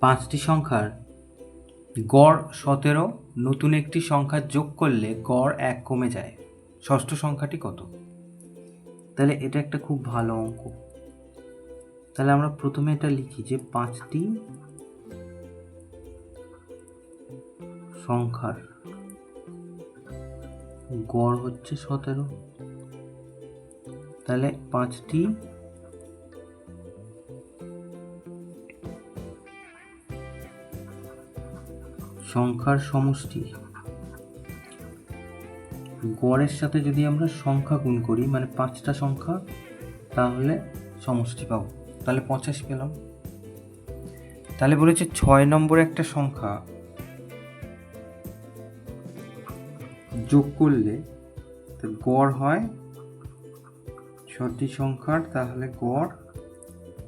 5টি সংখ্যার গড় 17, নতুন একটি সংখ্যা যোগ করলে গড় 1 কমে যায়, ষষ্ঠ সংখ্যাটি কত? তাহলে এটা একটা খুব ভালো অঙ্ক। তাহলে আমরা প্রথমে এটা লিখি যে 5টি সংখ্যার গড় হচ্ছে 17। তাহলে 5টি সংখ্যার সমষ্টি, গড়ের সাথে যদি আমরা সংখ্যা গুণ করি, মানে 5টা সংখ্যা, তাহলে সমষ্টি পাবো। তাহলে 85 পেলাম। তাহলে বলেছে 6 নম্বরে একটা সংখ্যা যোগ করলে গড় হয় 6টি সংখ্যার, তাহলে গড়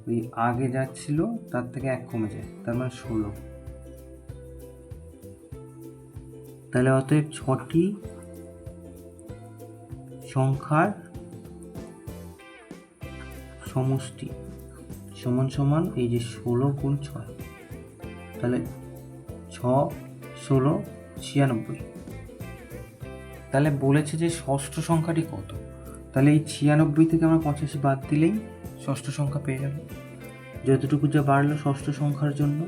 ওই আগে যাচ্ছিল তার থেকে 1 কমে যায়, তার মানে 16। তাহলে অতএব 6টি সংখ্যার সমষ্টি সমান সমান এই যে 16 গুণ 6, তাহলে 6, 16, 96। তাহলে বলেছে যে ষষ্ঠ সংখ্যাটি কত? তাহলে এই 96 থেকে আমরা 85 বাদ দিলেই ষষ্ঠ সংখ্যা পেয়ে যাব, যতটুকু যা বাড়লো ষষ্ঠ সংখ্যার জন্য।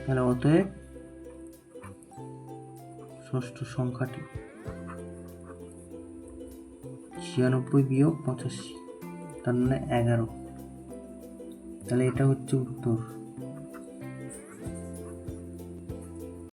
তাহলে অতএব ষষ্ঠ সংখ্যাটি 96 বিয়োগ 85, তার মানে 11। তাহলে এটা হচ্ছে উত্তর।